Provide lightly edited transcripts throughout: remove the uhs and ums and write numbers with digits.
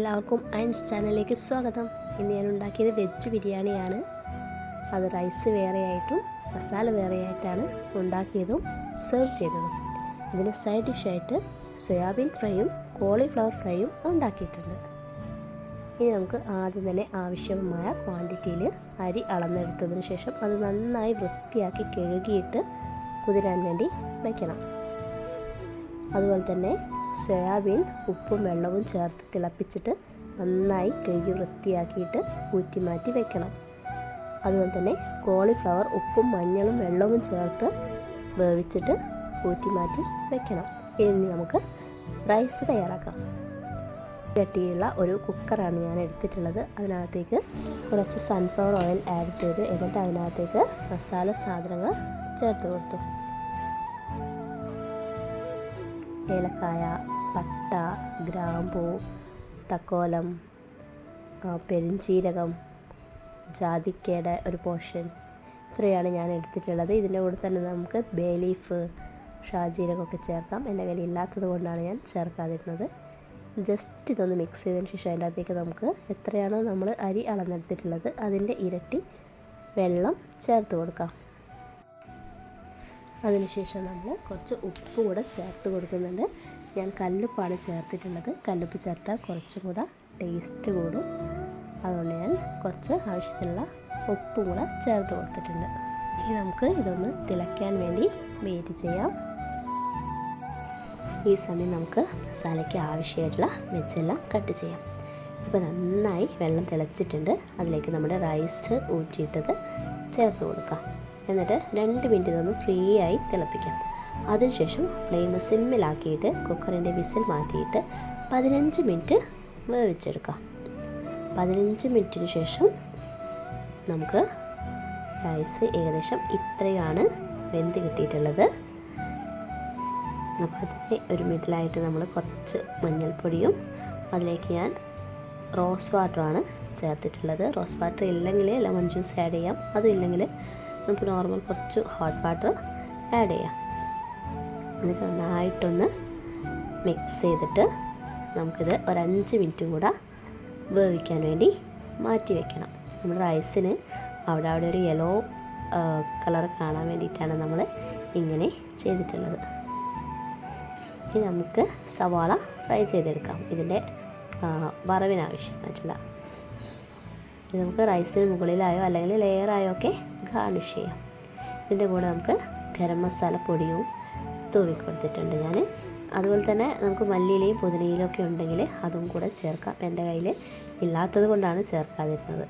എല്ലാവർക്കും അയിൻസ് ചാനലിലേക്ക് സ്വാഗതം. ഇന്ന് ഞാൻ ഉണ്ടാക്കിയത് വെജ് ബിരിയാണിയാണ്. അത് റൈസ് വേറെയായിട്ടും മസാല വേറെയായിട്ടാണ് ഉണ്ടാക്കിയതും സെർവ് ചെയ്തതും. ഇതിന് സൈഡ് ഡിഷായിട്ട് സോയാബീൻ ഫ്രൈയും കോളിഫ്ലവർ ഫ്രൈയും ഉണ്ടാക്കിയിട്ടുണ്ട്. ഇനി നമുക്ക് ആദ്യം തന്നെ ആവശ്യമായ ക്വാണ്ടിറ്റിയിൽ അരി അളന്നെടുത്തതിന് ശേഷം അത് നന്നായി വൃത്തിയാക്കി കഴുകിയിട്ട് കുതിരാൻ വേണ്ടി വയ്ക്കണം. അതുപോലെ തന്നെ സോയാബീൻ ഉപ്പും വെള്ളവും ചേർത്ത് തിളപ്പിച്ചിട്ട് നന്നായി കഴുകി വൃത്തിയാക്കിയിട്ട് ഊറ്റി മാറ്റി വെക്കണം. അതുപോലെ തന്നെ കോളിഫ്ലവർ ഉപ്പും മഞ്ഞളും വെള്ളവും ചേർത്ത് വേവിച്ചിട്ട് ഊറ്റി മാറ്റി വെക്കണം. ഇനി നമുക്ക് റൈസ് തയ്യാറാക്കാം. കട്ടിയുള്ള ഒരു കുക്കറാണ് ഞാൻ എടുത്തിട്ടുള്ളത്. അതിനകത്തേക്ക് കുറച്ച് സൺഫ്ലവർ ഓയിൽ ആഡ് ചെയ്ത് എന്നിട്ട് അതിനകത്തേക്ക് മസാല സാധനങ്ങൾ ചേർത്ത് കൊടുത്തു. ഏലക്കായ, പട്ട, ഗ്രാമ്പൂ, തക്കോലം, പെരുംജീരകം, ജാതിക്കയുടെ ഒരു പോർഷൻ, ഇത്രയാണ് ഞാൻ എടുത്തിട്ടുള്ളത്. ഇതിൻ്റെ കൂടെ തന്നെ നമുക്ക് ബേ ലീഫ്, ഷാജീരകമൊക്കെ ചേർക്കാം. എൻ്റെ കയ്യിൽ ഇല്ലാത്തത് കൊണ്ടാണ് ഞാൻ ചേർക്കാതിരുന്നത്. ജസ്റ്റ് ഇതൊന്ന് മിക്സ് ചെയ്തതിന് ശേഷം അതിൻ്റെ അകത്തേക്ക് നമുക്ക് എത്രയാണോ നമ്മൾ അരി അളന്നെടുത്തിട്ടുള്ളത് അതിൻ്റെ ഇരട്ടി വെള്ളം ചേർത്ത് കൊടുക്കാം. അതിനുശേഷം നമ്മൾ കുറച്ച് ഉപ്പ് കൂടെ ചേർത്ത് കൊടുക്കുന്നുണ്ട്. ഞാൻ കല്ലുപ്പാണ് ചേർത്തിട്ടുള്ളത്. കല്ലുപ്പ് ചേർത്താൽ കുറച്ചും കൂടെ ടേസ്റ്റ് കൂടും. അതുകൊണ്ട് ഞാൻ കുറച്ച് ആവശ്യത്തിനുള്ള ഉപ്പും കൂടെ ചേർത്ത് കൊടുത്തിട്ടുണ്ട്. ഇനി നമുക്ക് ഇതൊന്ന് തിളയ്ക്കാൻ വേണ്ടി വെയിറ്റ് ചെയ്യാം. ഈ സമയം നമുക്ക് മസാലയ്ക്ക് ആവശ്യമായിട്ടുള്ള വെജെല്ലാം കട്ട് ചെയ്യാം. ഇപ്പോൾ നന്നായി വെള്ളം തിളച്ചിട്ടുണ്ട്. അതിലേക്ക് നമ്മുടെ റൈസ് ഊറ്റിയിട്ടത് ചേർത്ത് കൊടുക്കാം. എന്നിട്ട് 2 മിനിറ്റ് ഇതൊന്ന് ഫ്രീ ആയി തിളപ്പിക്കാം. അതിനുശേഷം ഫ്ലെയിം സിമ്മിലാക്കിയിട്ട് കുക്കറിൻ്റെ വിസിൽ മാറ്റിയിട്ട് 15 മിനിറ്റ് വേവിച്ചെടുക്കാം. 15 മിനിറ്റിന് ശേഷം നമുക്ക് റൈസ് ഏകദേശം ഇത്രയാണ് വെന്ത് കിട്ടിയിട്ടുള്ളത്. അപ്പോൾ അതിൻ്റെ ഒരു മിഡിലായിട്ട് നമ്മൾ കുറച്ച് മഞ്ഞൾപ്പൊടിയും അതിലേക്ക് ഞാൻ റോസ് വാട്ടറാണ് ചേർത്തിട്ടുള്ളത്. റോസ് വാട്ടർ ഇല്ലെങ്കിൽ ലെമൺ ജ്യൂസ് ആഡ് ചെയ്യാം. അതും ഇല്ലെങ്കിൽ നമുക്ക് നോർമൽ കുറച്ച് ഹോട്ട് വാട്ടർ ആഡ് ചെയ്യാം. എന്നിട്ട് നന്നായിട്ടൊന്ന് മിക്സ് ചെയ്തിട്ട് നമുക്കിത് ഒരു 5 മിനിറ്റ് കൂടെ വേവിക്കാൻ വേണ്ടി മാറ്റി വെക്കണം. നമ്മുടെ റൈസിന് അവിടെ ഒരു യെല്ലോ കളർ കാണാൻ വേണ്ടിയിട്ടാണ് നമ്മൾ ഇങ്ങനെ ചെയ്തിട്ടുള്ളത്. ഇനി നമുക്ക് സവാള ഫ്രൈ ചെയ്തെടുക്കാം. ഇതിൻ്റെ വറവിനാവശ്യമായിട്ടുള്ള ഇത് നമുക്ക് റൈസിന് മുകളിലായോ അല്ലെങ്കിൽ ലെയറായോ ഒക്കെ ഗാർണിഷ് ചെയ്യാം. ഇതിൻ്റെ കൂടെ നമുക്ക് ഗരം മസാല പൊടിയും തൂവി കൊടുത്തിട്ടുണ്ട് ഞാൻ. അതുപോലെ തന്നെ നമുക്ക് മല്ലിയിലയും പുതിനയിലും ഒക്കെ ഉണ്ടെങ്കിൽ അതും കൂടെ ചേർക്കാം. എൻ്റെ കയ്യിൽ ഇല്ലാത്തത് കൊണ്ടാണ് ചേർക്കാതിരുന്നത്.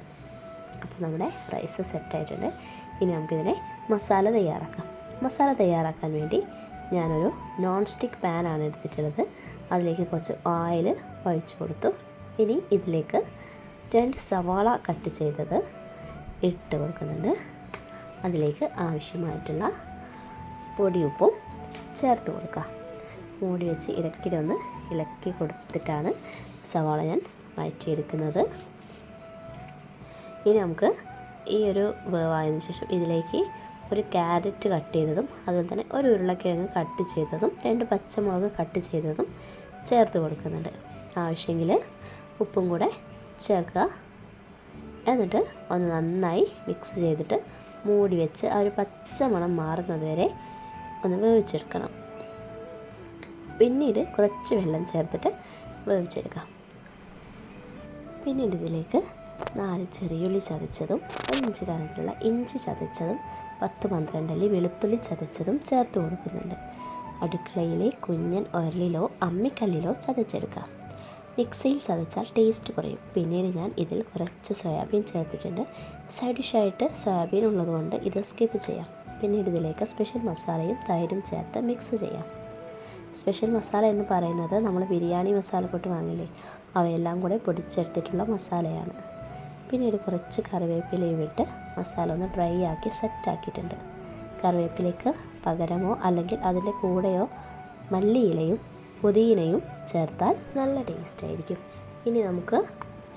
അപ്പോൾ നമ്മുടെ റൈസ് സെറ്റായിട്ടുണ്ട്. ഇനി നമുക്കിതിനെ മസാല തയ്യാറാക്കാം. മസാല തയ്യാറാക്കാൻ വേണ്ടി ഞാനൊരു നോൺ സ്റ്റിക്ക് പാനാണ് എടുത്തിട്ടുള്ളത്. അതിലേക്ക് കുറച്ച് ഓയിൽ ഒഴിച്ച് കൊടുത്തു. ഇനി ഇതിലേക്ക് 2 സവാള കട്ട് ചെയ്തത് ഇട്ട് കൊടുക്കുന്നുണ്ട്. അതിലേക്ക് ആവശ്യമായിട്ടുള്ള പൊടിയുപ്പും ചേർത്ത് കൊടുക്കുക. മൂടി വെച്ച് ഇളക്കി കൊടുത്തിട്ടാണ് സവാള ഞാൻ വഴറ്റിയെടുക്കുന്നത്. ഇനി നമുക്ക് ഈ ഒരു വേവായതിനു ശേഷം ഇതിലേക്ക് ഒരു ക്യാരറ്റ് കട്ട് ചെയ്തതും അതുപോലെ തന്നെ ഒരു ഉരുളക്കിഴങ്ങ് കട്ട് ചെയ്തതും 2 പച്ചമുളക് കട്ട് ചെയ്തതും ചേർത്ത് കൊടുക്കുന്നുണ്ട്. ആവശ്യമെങ്കിൽ ഉപ്പും കൂടെ ചേർക്കുക. എന്നിട്ട് ഒന്ന് നന്നായി മിക്സ് ചെയ്തിട്ട് മൂടി വെച്ച് ആ ഒരു പച്ചമണം മാറുന്നത് വരെ ഒന്ന് വേവിച്ചെടുക്കണം. പിന്നീട് കുറച്ച് വെള്ളം ചേർത്തിട്ട് വേവിച്ചെടുക്കാം. പിന്നീട് ഇതിലേക്ക് 4 ചെറിയുള്ളി ചതച്ചതും 1 ഇഞ്ച് കനത്തിലുള്ള ഇഞ്ചി ചതച്ചതും 10-12 അല്ലി വെളുത്തുള്ളി ചതച്ചതും ചേർത്ത് കൊടുക്കുന്നുണ്ട്. അടുക്കളയിലെ കുഞ്ഞൻ ഉരലിലോ അമ്മിക്കല്ലിലോ ചതച്ചെടുക്കാം. മിക്സിയിൽ ചതച്ചാൽ ടേസ്റ്റ് കുറയും. പിന്നീട് ഞാൻ ഇതിൽ കുറച്ച് സോയാബീൻ ചേർത്തിട്ടുണ്ട്. സൈഡ് ഡിഷായിട്ട് സോയാബീൻ ഉള്ളതുകൊണ്ട് ഇത് സ്കിപ്പ് ചെയ്യാം. പിന്നീട് ഇതിലേക്ക് സ്പെഷ്യൽ മസാലയും തൈരും ചേർത്ത് മിക്സ് ചെയ്യാം. സ്പെഷ്യൽ മസാല എന്ന് പറയുന്നത് നമ്മൾ ബിരിയാണി മസാലക്കൂട്ട് വാങ്ങില്ലേ, അവയെല്ലാം കൂടെ പൊടിച്ചെടുത്തിട്ടുള്ള മസാലയാണ്. പിന്നീട് കുറച്ച് കറിവേപ്പിലയും ഇട്ട് മസാല ഒന്ന് ഡ്രൈ ആക്കി സെറ്റാക്കിയിട്ടുണ്ട്. കറിവേപ്പിലയ്ക്ക് പകരമോ അല്ലെങ്കിൽ അതിൻ്റെ കൂടെയോ മല്ലിയിലയും പുതിനയും ചേർത്താൽ നല്ല ടേസ്റ്റ് ആയിരിക്കും. ഇനി നമുക്ക്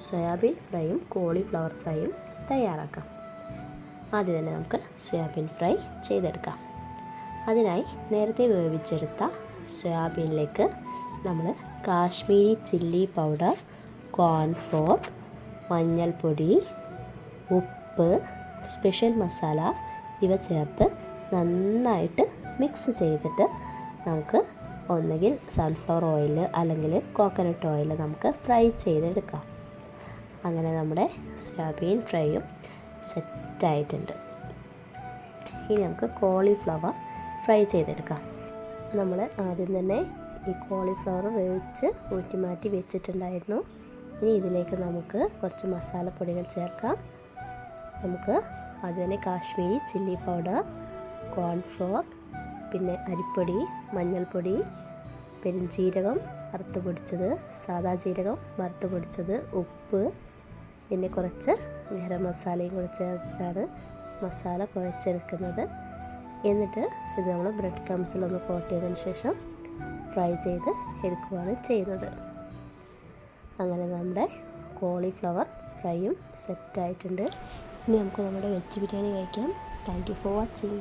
സോയാബീൻ ഫ്രൈയും കോളിഫ്ലവർ ഫ്രൈയും തയ്യാറാക്കാം. ആദ്യം തന്നെ നമുക്ക് സോയാബീൻ ഫ്രൈ ചെയ്തെടുക്കാം. അതിനായി നേരത്തെ വേവിച്ചെടുത്ത സോയാബീനിലേക്ക് നമ്മൾ കാശ്മീരി ചില്ലി പൗഡർ, കോൺഫ്ലോർ, മഞ്ഞൾപ്പൊടി, ഉപ്പ്, സ്പെഷ്യൽ മസാല ഇവ ചേർത്ത് നന്നായിട്ട് മിക്സ് ചെയ്തിട്ട് നമുക്ക് ഒന്നുകിൽ സൺഫ്ലവർ ഓയിൽ അല്ലെങ്കിൽ കോക്കനട്ട് ഓയിൽ നമുക്ക് ഫ്രൈ ചെയ്തെടുക്കാം. അങ്ങനെ നമ്മുടെ സോയാബീൻ ഫ്രൈയും സെറ്റായിട്ടുണ്ട്. ഇനി നമുക്ക് കോളിഫ്ലവർ ഫ്രൈ ചെയ്തെടുക്കാം. നമ്മൾ ആദ്യം തന്നെ ഈ കോളിഫ്ലവർ വേവിച്ച് ഊറ്റി മാറ്റി വെച്ചിട്ടുണ്ടായിരുന്നു. ഇനി ഇതിലേക്ക് നമുക്ക് കുറച്ച് മസാലപ്പൊടികൾ ചേർക്കാം. നമുക്ക് ആദ്യം തന്നെ കാശ്മീരി ചില്ലി പൗഡർ, കോൺഫ്ലോർ, പിന്നെ അരിപ്പൊടി, മഞ്ഞൾപ്പൊടി, പെരുംജീരകം വറുത്ത് പൊടിച്ചത്, സാദാ ജീരകം വറുത്ത് പൊടിച്ചത്, ഉപ്പ്, പിന്നെ കുറച്ച് ഗരം മസാലയും കൂടി ചേർത്തിട്ടാണ് മസാല കുഴച്ചെടുക്കുന്നത്. എന്നിട്ട് ഇത് നമ്മൾ ബ്രെഡ് ക്രംസിലൊന്ന് കോട്ട് ചെയ്തതിന് ശേഷം ഫ്രൈ ചെയ്ത് എടുക്കുകയാണ് ചെയ്യുന്നത്. അങ്ങനെ നമ്മുടെ കോളിഫ്ലവർ ഫ്രൈയും സെറ്റായിട്ടുണ്ട്. ഇനി നമുക്ക് നമ്മുടെ വെജ് ബിരിയാണി കഴിക്കാം. Thank you for watching.